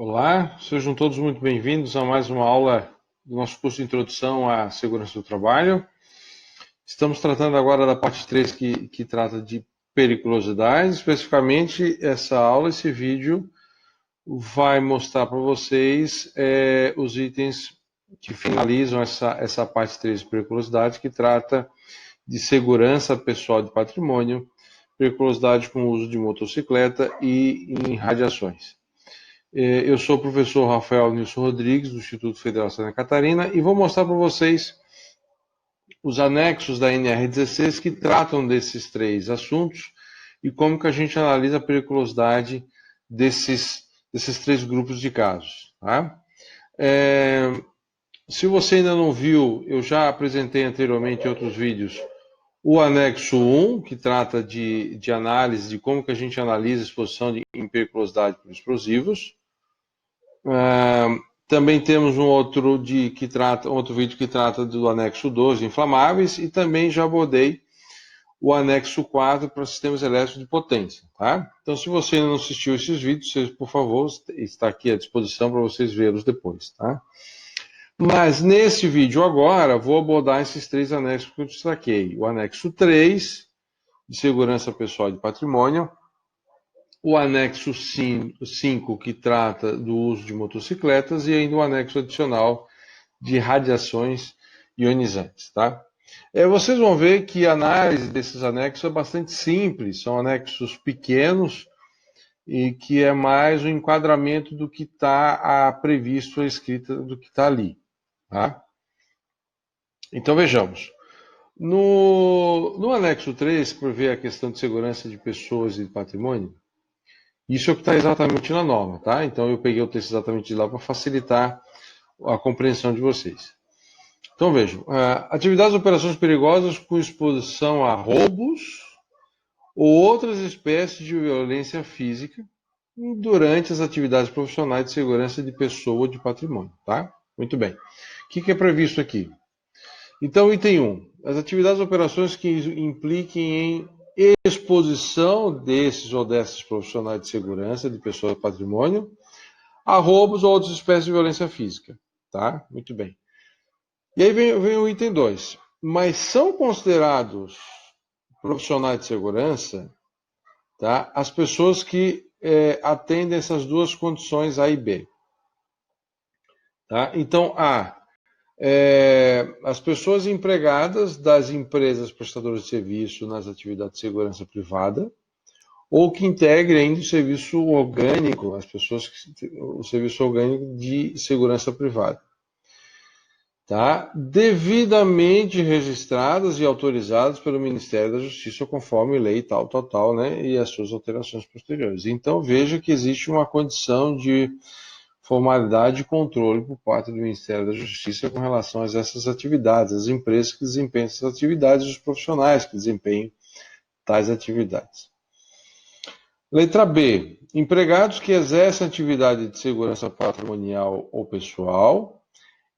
Olá, sejam todos muito bem-vindos a mais uma aula do nosso curso de Introdução à Segurança do Trabalho. Estamos tratando agora da parte 3 que trata de periculosidade. Especificamente, essa aula, esse vídeo, vai mostrar para vocês os itens que finalizam essa parte 3 de periculosidade, que trata de segurança pessoal de patrimônio, periculosidade com o uso de motocicleta e em radiações. Eu sou o professor Rafael Nilson Rodrigues, do Instituto Federal de Santa Catarina, e vou mostrar para vocês os anexos da NR16 que tratam desses três assuntos e como que a gente analisa a periculosidade desses três grupos de casos. Tá? Se você ainda não viu, eu já apresentei anteriormente em outros vídeos o anexo 1, que trata de análise de como que a gente analisa a exposição em periculosidade por explosivos. Também temos um outro vídeo que trata do anexo 2, inflamáveis, e também já abordei o anexo 4 para sistemas elétricos de potência. Tá? Então, se você ainda não assistiu esses vídeos, por favor, está aqui à disposição para vocês vê-los depois. Tá? Mas nesse vídeo agora, vou abordar esses três anexos que eu destaquei. O anexo 3, de segurança pessoal e de patrimônio, o anexo 5, que trata do uso de motocicletas, e ainda o anexo adicional de radiações ionizantes. Tá? Vocês vão ver que a análise desses anexos é bastante simples, são anexos pequenos e que é mais o enquadramento do que está previsto, a escrita do que está ali. Tá? Então vejamos. No anexo 3, que prevê a questão de segurança de pessoas e de patrimônio, isso é o que está exatamente na norma, tá? Então eu peguei o texto exatamente de lá para facilitar a compreensão de vocês. Então vejam, atividades ou operações perigosas com exposição a roubos ou outras espécies de violência física durante as atividades profissionais de segurança de pessoa ou de patrimônio, tá? Muito bem. O que é previsto aqui? Então, item 1. As atividades ou operações que impliquem em exposição desses ou dessas profissionais de segurança de pessoa e patrimônio a roubos ou outras espécies de violência física. Tá? Muito bem. E aí vem o item 2. Mas são considerados profissionais de segurança, tá, as pessoas que atendem essas duas condições A e B. Tá? Então, as pessoas empregadas das empresas prestadoras de serviço nas atividades de segurança privada, ou que integrem ainda o serviço orgânico, o serviço orgânico de segurança privada. Tá? Devidamente registradas e autorizadas pelo Ministério da Justiça, conforme lei tal, né? E as suas alterações posteriores. Então, veja que existe uma condição de formalidade e controle por parte do Ministério da Justiça com relação a essas atividades, as empresas que desempenham essas atividades e os profissionais que desempenham tais atividades. Letra B. Empregados que exercem atividade de segurança patrimonial ou pessoal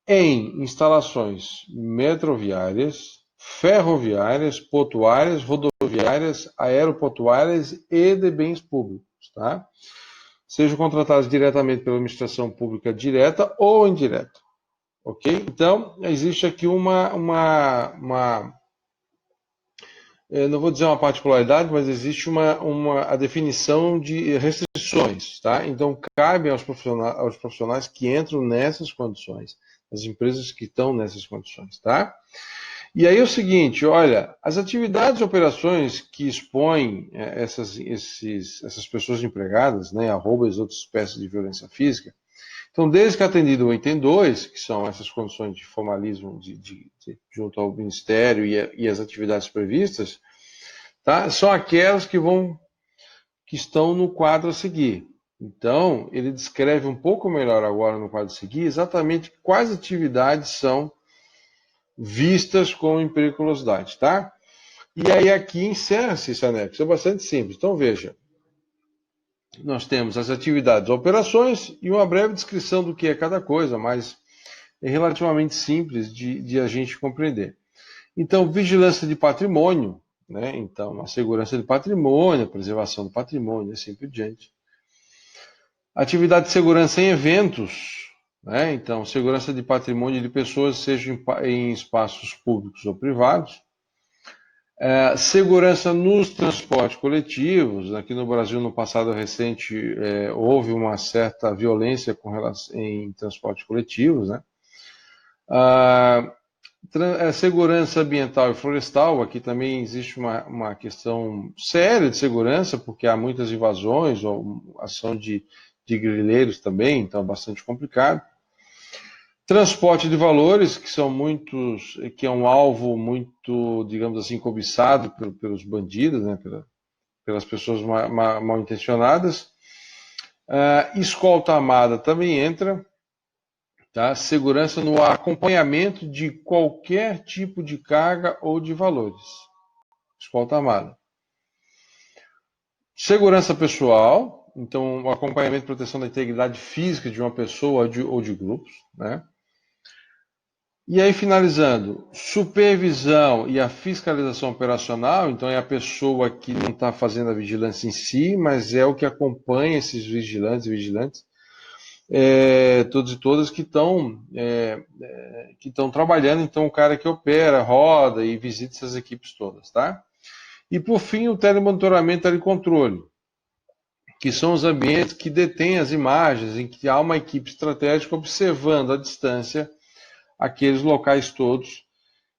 em instalações metroviárias, ferroviárias, portuárias, rodoviárias, aeroportuárias e de bens públicos, tá? Sejam contratados diretamente pela administração pública direta ou indireta. Ok? Então, existe aqui não vou dizer uma particularidade, mas existe a definição de restrições. Tá? Então, cabe aos profissionais que entram nessas condições, as empresas que estão nessas condições. Tá? E aí é o seguinte, olha, as atividades e operações que expõem essas pessoas empregadas, né, a roubos e outras espécies de violência física, então, desde que atendido o item 2, que são essas condições de formalismo junto ao Ministério e as atividades previstas, tá, são aquelas que estão no quadro a seguir. Então, ele descreve um pouco melhor agora no quadro a seguir exatamente quais atividades são vistas como periculosidade, tá? E aí aqui encerra-se esse anexo, é bastante simples. Então veja, nós temos as atividades, operações e uma breve descrição do que é cada coisa, mas é relativamente simples de a gente compreender. Então, vigilância de patrimônio, né? Então, a segurança de patrimônio, a preservação do patrimônio, assim por diante. Atividade de segurança em eventos, né? Então, segurança de patrimônio de pessoas, seja em espaços públicos ou privados. Segurança nos transportes coletivos. Aqui no Brasil, no passado recente, houve uma certa violência em transportes coletivos, né? Segurança ambiental e florestal. Aqui também existe uma questão séria de segurança, porque há muitas invasões ou ação de grileiros também, então é bastante complicado. Transporte de valores, que é um alvo muito, digamos assim, cobiçado pelos bandidos, né, pelas pessoas mal intencionadas. Escolta armada também entra, tá? Segurança no acompanhamento de qualquer tipo de carga ou de valores. Escolta armada. Segurança pessoal, então o acompanhamento e proteção da integridade física de uma pessoa ou de grupos, né? E aí, finalizando, supervisão e a fiscalização operacional, então é a pessoa que não está fazendo a vigilância em si, mas é o que acompanha esses vigilantes, todos e todas que estão trabalhando, então o cara que opera, roda e visita essas equipes todas, tá? E por fim, o telemonitoramento e telecontrole, que são os ambientes que detêm as imagens, em que há uma equipe estratégica observando à distância aqueles locais todos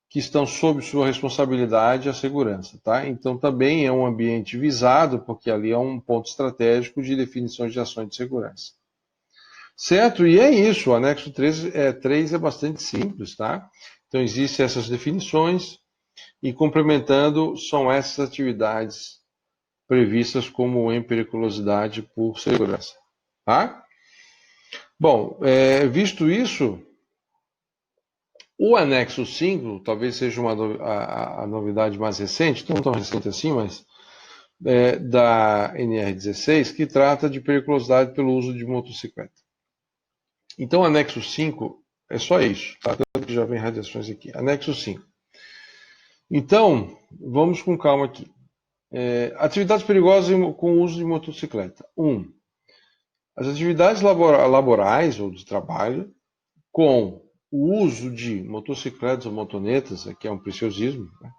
que estão sob sua responsabilidade a segurança, tá? Então também é um ambiente visado, porque ali é um ponto estratégico de definição de ações de segurança. Certo? E é isso, o anexo 3 é bastante simples, tá? Então existem essas definições e complementando são essas atividades previstas como em periculosidade por segurança, tá? Bom, visto isso, o anexo 5 talvez seja a novidade mais recente, não tão recente assim, mas da NR16, que trata de periculosidade pelo uso de motocicleta. Então, o anexo 5 é só isso, tá? Tanto que já vem radiações aqui. Anexo 5. Então, vamos com calma aqui. Atividades perigosas com o uso de motocicleta. 1. As atividades laborais ou de trabalho com o uso de motocicletas ou motonetas, aqui é um preciosismo, né?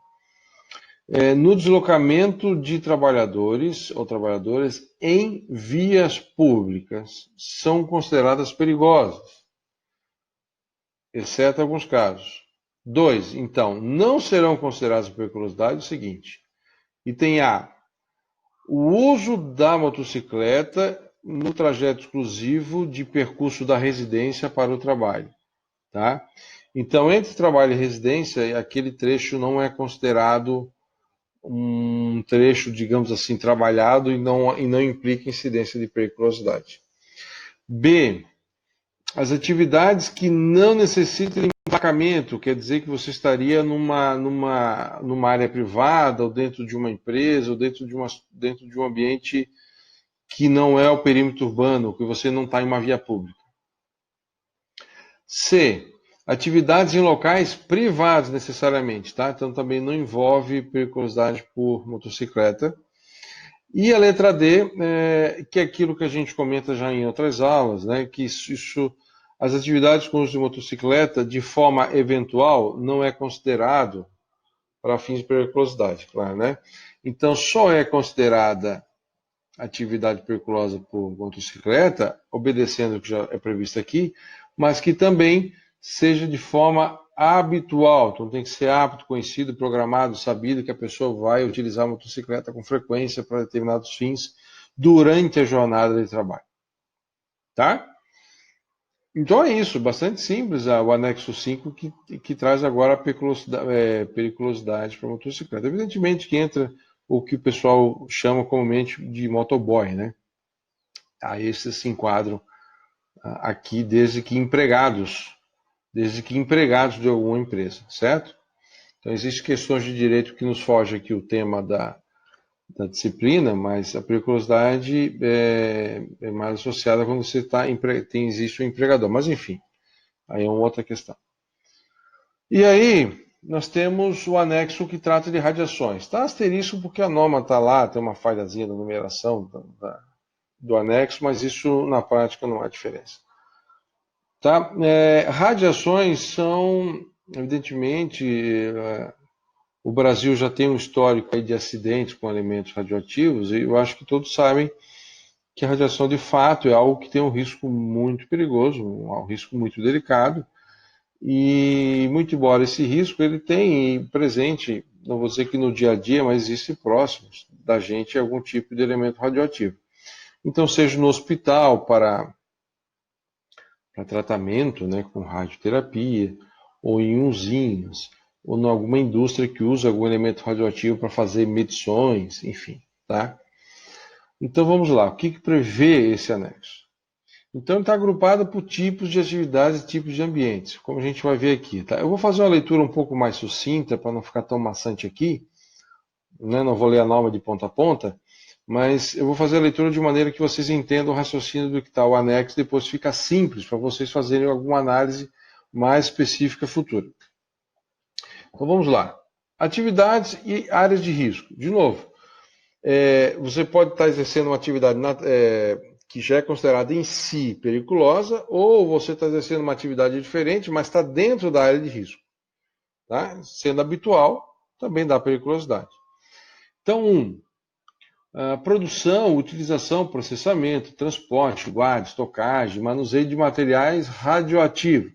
No deslocamento de trabalhadores ou trabalhadoras em vias públicas são consideradas perigosas, exceto alguns casos. 2. Então, não serão consideradas periculosidade o seguinte: item A, o uso da motocicleta no trajeto exclusivo de percurso da residência para o trabalho. Tá? Então, entre trabalho e residência, aquele trecho não é considerado um trecho, digamos assim, trabalhado e não implica incidência de periculosidade. B. As atividades que não necessitem de emplacamento, quer dizer que você estaria numa área privada, ou dentro de uma empresa, ou dentro de um ambiente que não é o perímetro urbano, que você não está em uma via pública. C. Atividades em locais privados necessariamente, tá? Então também não envolve periculosidade por motocicleta. E a letra D, que é aquilo que a gente comenta já em outras aulas, né? Que as atividades com uso de motocicleta, de forma eventual, não é considerado para fins de periculosidade, claro, né? Então só é considerada atividade periculosa por motocicleta, obedecendo o que já é previsto aqui, mas que também seja de forma habitual. Então tem que ser apto, conhecido, programado, sabido que a pessoa vai utilizar a motocicleta com frequência para determinados fins durante a jornada de trabalho. Tá? Então é isso, bastante simples o anexo 5 que traz agora a periculosidade para a motocicleta. Evidentemente que entra o que o pessoal chama comumente de motoboy, né? A esses se enquadram aqui desde que empregados de alguma empresa, certo? Então, existem questões de direito que nos foge aqui o tema da disciplina, mas a periculosidade é mais associada quando você existe um empregador. Mas, enfim, aí é uma outra questão. E aí, nós temos o anexo que trata de radiações. Está asterisco porque a norma está lá, tem uma falhazinha da numeração do anexo, mas isso na prática não há diferença. Tá? Radiações são, evidentemente, o Brasil já tem um histórico aí de acidentes com elementos radioativos, e eu acho que todos sabem que a radiação de fato é algo que tem um risco muito perigoso, um risco muito delicado, e muito embora esse risco ele tem presente, não vou dizer que no dia a dia, mas existe próximo da gente algum tipo de elemento radioativo. Então, seja no hospital para tratamento, né, com radioterapia, ou em usinas, ou em alguma indústria que usa algum elemento radioativo para fazer medições, enfim, tá? Então vamos lá, o que prevê esse anexo? Então ele está agrupado por tipos de atividades e tipos de ambientes, como a gente vai ver aqui. Tá? Eu vou fazer uma leitura um pouco mais sucinta, para não ficar tão maçante aqui, né? Não vou ler a norma de ponta a ponta, mas eu vou fazer a leitura de maneira que vocês entendam o raciocínio do que está o anexo, depois fica simples para vocês fazerem alguma análise mais específica futura. Então vamos lá. Atividades e áreas de risco. De novo, você pode estar exercendo uma atividade que já é considerada em si periculosa, ou você está exercendo uma atividade diferente, mas está dentro da área de risco. Tá? Sendo habitual, também dá periculosidade. Então, produção, utilização, processamento, transporte, guarda, estocagem, manuseio de materiais radioativos,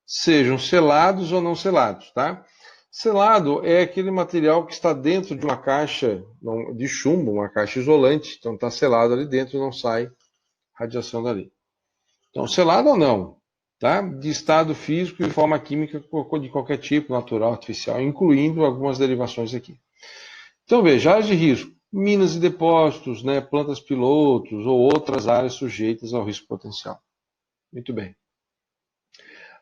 sejam selados ou não selados, tá? Selado é aquele material que está dentro de uma caixa de chumbo, uma caixa isolante, então está selado ali dentro e não sai radiação dali. Então, selado ou não, tá? De estado físico e forma química de qualquer tipo, natural, artificial, incluindo algumas derivações aqui. Então, veja, áreas de risco, minas e depósitos, né, plantas pilotos ou outras áreas sujeitas ao risco potencial. Muito bem.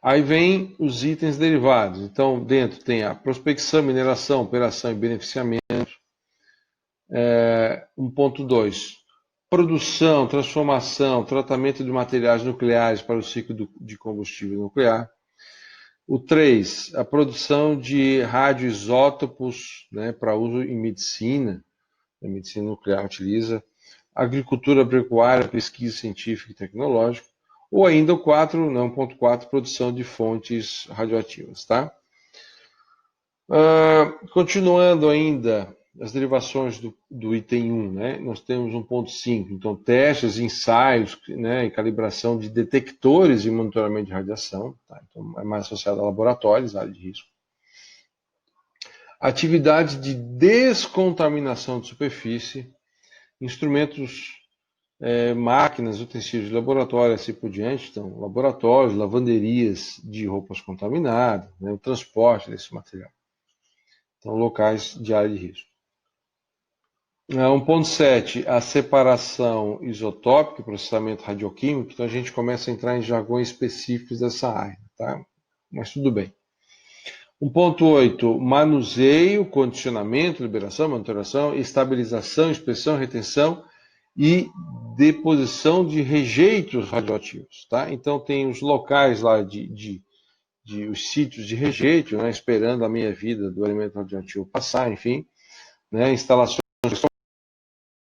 Aí vem os itens derivados. Então, dentro tem a prospecção, mineração, operação e beneficiamento. 1.2. Produção, transformação, tratamento de materiais nucleares para o ciclo de combustível nuclear. O 3, a produção de radioisótopos, né, para uso em medicina. A medicina nuclear utiliza. Agricultura, pecuária, pesquisa científica e tecnológica. Ou ainda o 4, 1.4, produção de fontes radioativas, tá? Continuando ainda as derivações do item 1, né? Nós temos 1.5, então testes, ensaios, né, e calibração de detectores de monitoramento de radiação, tá? Então é mais associado a laboratórios, área de risco. Atividades de descontaminação de superfície, instrumentos, máquinas, utensílios de laboratório, assim por diante, então laboratórios, lavanderias de roupas contaminadas, né, o transporte desse material. Então, locais de área de risco. 1.7, a separação isotópica, processamento radioquímico. Então, a gente começa a entrar em jargões específicos dessa área, tá? Mas tudo bem. 1.8, manuseio, condicionamento, liberação, monitoração, estabilização, inspeção, retenção e deposição de rejeitos radioativos, tá? Então tem os locais lá os sítios de rejeito, né, esperando a meia-vida do elemento radioativo passar, enfim, né, instalações,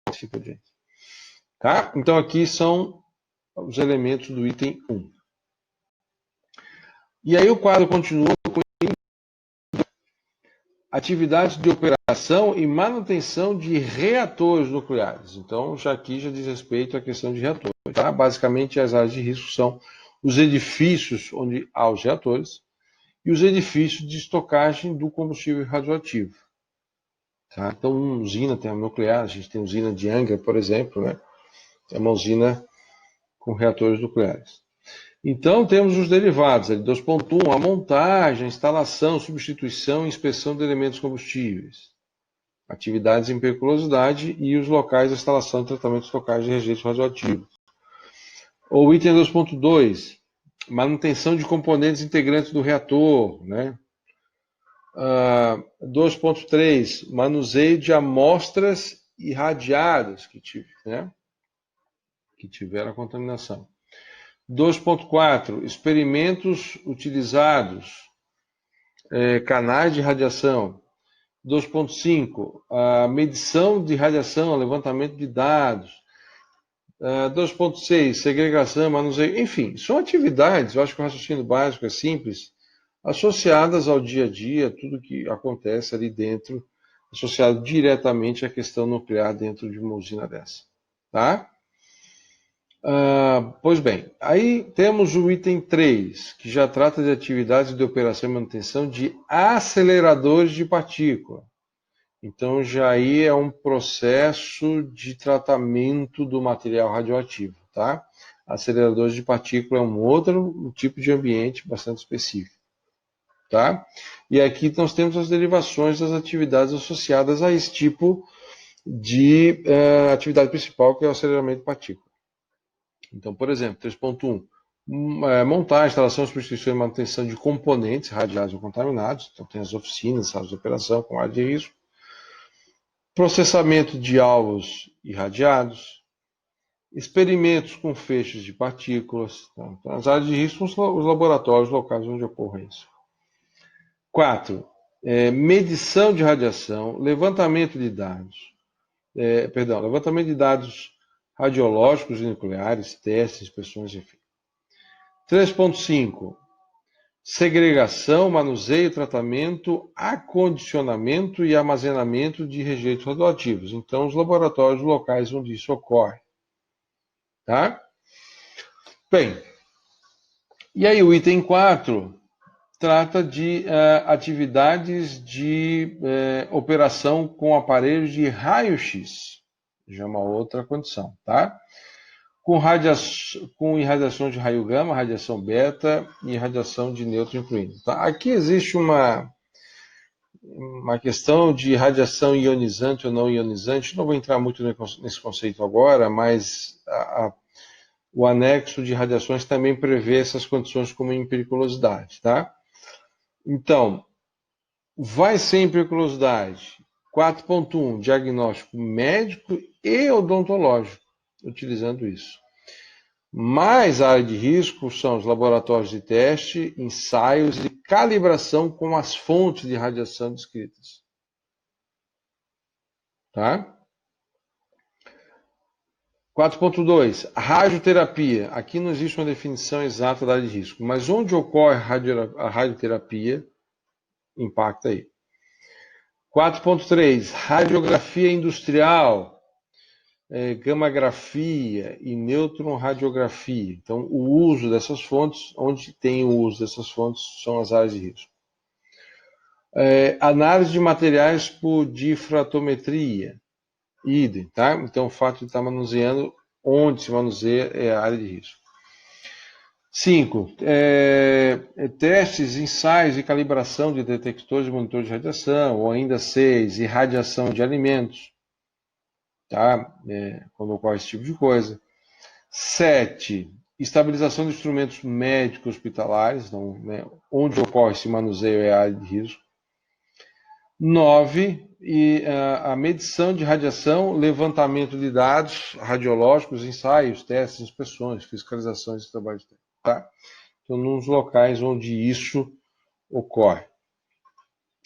assim por diante. Tá? Então aqui são os elementos do item 1. E aí o quadro continua com atividades de operação e manutenção de reatores nucleares. Então, aqui já diz respeito à questão de reatores. Tá? Basicamente, as áreas de risco são os edifícios onde há os reatores e os edifícios de estocagem do combustível radioativo. Tá? Então, uma usina tem a nuclear, a gente tem a usina de Angra, por exemplo, né? É uma usina com reatores nucleares. Então, temos os derivados, 2.1, a montagem, a instalação, substituição e inspeção de elementos combustíveis, atividades em periculosidade e os locais de instalação e tratamento de locais de rejeitos radioativos. O item 2.2, manutenção de componentes integrantes do reator, né? 2.3, manuseio de amostras irradiadas que tiveram a contaminação. 2.4, experimentos utilizados, canais de radiação. 2.5, a medição de radiação, levantamento de dados. 2.6, segregação, manuseio, enfim, são atividades, eu acho que o raciocínio básico é simples, associadas ao dia a dia, tudo que acontece ali dentro, associado diretamente à questão nuclear dentro de uma usina dessa. Tá? Pois bem, aí temos o item 3, que já trata de atividades de operação e manutenção de aceleradores de partícula. Então, já aí é um processo de tratamento do material radioativo, tá? Aceleradores de partícula é um outro tipo de ambiente bastante específico, tá? E aqui nós temos as derivações das atividades associadas a esse tipo de atividade principal, que é o aceleramento de partícula. Então, por exemplo, 3.1, montar, instalação, substituição e manutenção de componentes radiados ou contaminados. Então, tem as oficinas, salas de operação com área de risco. Processamento de alvos irradiados, experimentos com feixes de partículas. Tá? Então, as áreas de risco são os laboratórios locais onde ocorre isso. 4. Medição de radiação, levantamento de dados. Levantamento de dados radiológicos e nucleares, testes, inspeções, enfim. 3.5. Segregação, manuseio, tratamento, acondicionamento e armazenamento de rejeitos radioativos. Então, os laboratórios locais onde isso ocorre. Tá? Bem, e aí o item 4 trata de atividades de operação com aparelhos de raio-x. Já é uma outra condição, tá? Com irradiação de raio gama, radiação beta e radiação de nêutron incluindo. Tá? Aqui existe uma questão de radiação ionizante ou não ionizante. Não vou entrar muito nesse conceito agora, mas o anexo de radiações também prevê essas condições como em periculosidade. Tá? Então, vai ser em periculosidade. 4.1, diagnóstico médico e odontológico, utilizando isso. Mais a área de risco são os laboratórios de teste, ensaios e calibração com as fontes de radiação descritas. Tá? 4.2, radioterapia. Aqui não existe uma definição exata da área de risco, mas onde ocorre a radioterapia, impacta aí. 4.3, radiografia industrial, gammagrafia e neutronradiografia. Então, o uso dessas fontes, onde tem o uso dessas fontes, são as áreas de risco. Análise de materiais por difratometria, idem, tá? Então, o fato de estar manuseando, onde se manuseia é a área de risco. 5. Testes, ensaios e calibração de detectores e monitores de radiação, ou ainda 6, irradiação de alimentos, tá? Quando ocorre esse tipo de coisa. 7. Estabilização de instrumentos médicos hospitalares, então, né, onde ocorre esse manuseio é a área de risco. 9. A medição de radiação, levantamento de dados radiológicos, ensaios, testes, inspeções, fiscalizações e trabalhos técnicos. Tá? Então, nos locais onde isso ocorre.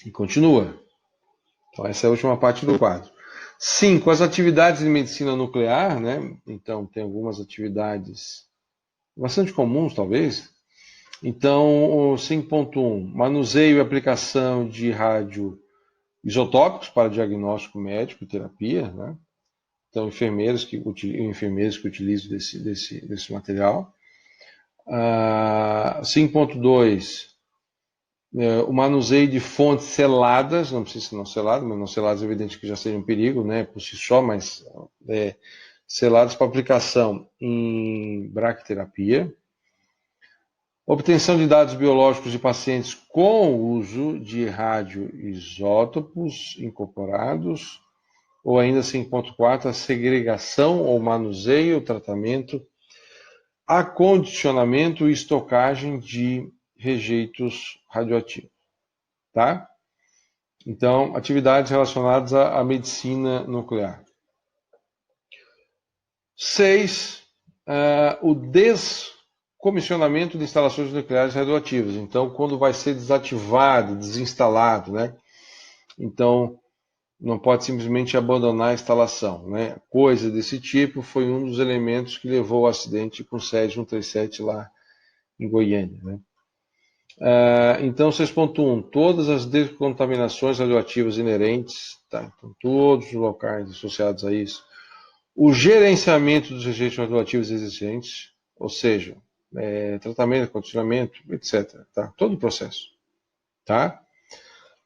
E continua. Então, essa é a última parte do quadro. 5. As atividades de medicina nuclear, né? Então, tem algumas atividades bastante comuns, talvez. Então, 5.1, manuseio e aplicação de radioisótópicos para diagnóstico médico e terapia, né? Então, enfermeiros que utilizam desse material. 5.2, o manuseio de fontes seladas, não precisa ser não seladas, mas não seladas é evidente que já seria um perigo, né, por si só, mas seladas para aplicação em braquiterapia. Obtenção de dados biológicos de pacientes com o uso de radioisótopos incorporados, ou ainda 5.4, a segregação ou manuseio, tratamento, acondicionamento e estocagem de rejeitos radioativos. Tá? Então, atividades relacionadas à medicina nuclear. 6. O descomissionamento de instalações nucleares radioativas. Então, quando vai ser desativado, desinstalado, né? Então, não pode simplesmente abandonar a instalação, né? Coisa desse tipo foi um dos elementos que levou ao acidente com o SED 137 lá em Goiânia, né? Então, 6.1, todas as descontaminações radioativas inerentes, tá? Então, todos os locais associados a isso. O gerenciamento dos rejeitos radioativos existentes, ou seja, tratamento, condicionamento, etc. Tá? Todo o processo. Tá?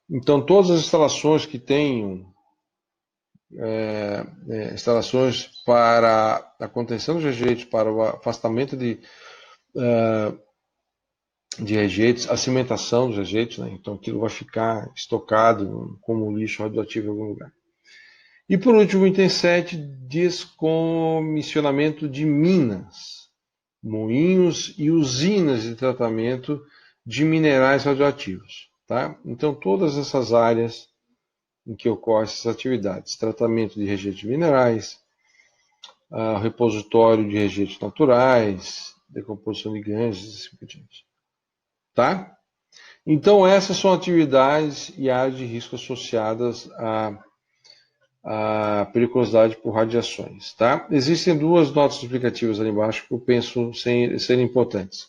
Então, todas as instalações que tenham instalações para a contenção dos rejeitos, para o afastamento de rejeitos, a cimentação dos rejeitos, né? Então aquilo vai ficar estocado como lixo radioativo em algum lugar. E por último, item 7, descomissionamento de minas, moinhos e usinas de tratamento de minerais radioativos. Tá? Então todas essas áreas em que ocorrem essas atividades, tratamento de rejeitos minerais, repositório de rejeitos naturais, decomposição de gangues, assim por diante. Tá? Então, essas são atividades e áreas de risco associadas à periculosidade por radiações. Tá? Existem duas notas explicativas ali embaixo que eu penso serem importantes.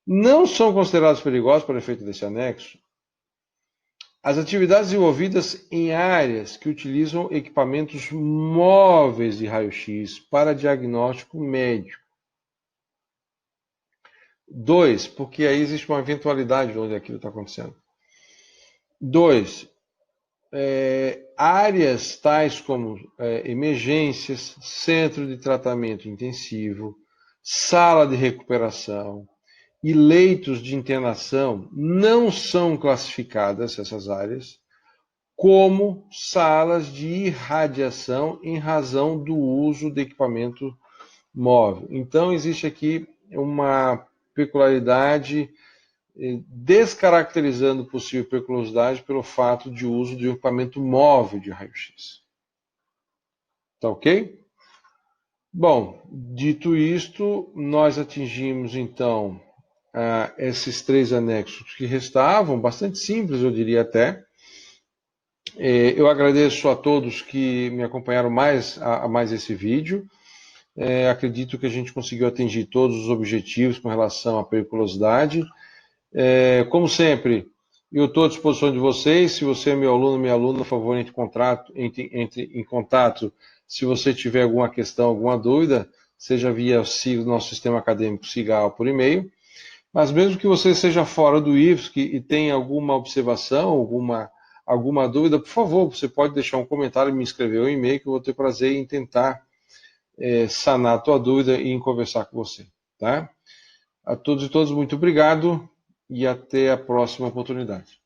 Não são considerados perigosos para efeito desse anexo as atividades envolvidas em áreas que utilizam equipamentos móveis de raio-x para diagnóstico médico. 2, porque aí existe uma eventualidade de onde aquilo está acontecendo. 2, áreas tais como emergências, centro de tratamento intensivo, sala de recuperação e leitos de internação não são classificadas, essas áreas, como salas de irradiação em razão do uso de equipamento móvel. Então, existe aqui uma peculiaridade descaracterizando possível periculosidade pelo fato de uso de um equipamento móvel de raio-x. Tá ok? Bom, dito isto, nós atingimos então esses 3 anexos que restavam, bastante simples, eu diria até. Eu agradeço a todos que me acompanharam a mais esse vídeo. Acredito que a gente conseguiu atingir todos os objetivos com relação à periculosidade. Como sempre, eu estou à disposição de vocês. Se você é meu aluno, minha aluna, por favor, entre em contato se você tiver alguma questão, alguma dúvida, seja via nosso sistema acadêmico SIGA ou por e-mail. Mas mesmo que você seja fora do IFSC e tenha alguma observação, alguma dúvida, por favor, você pode deixar um comentário e me escrever um e-mail que eu vou ter prazer em tentar sanar a tua dúvida e em conversar com você. Tá? A todos e todas, muito obrigado e até a próxima oportunidade.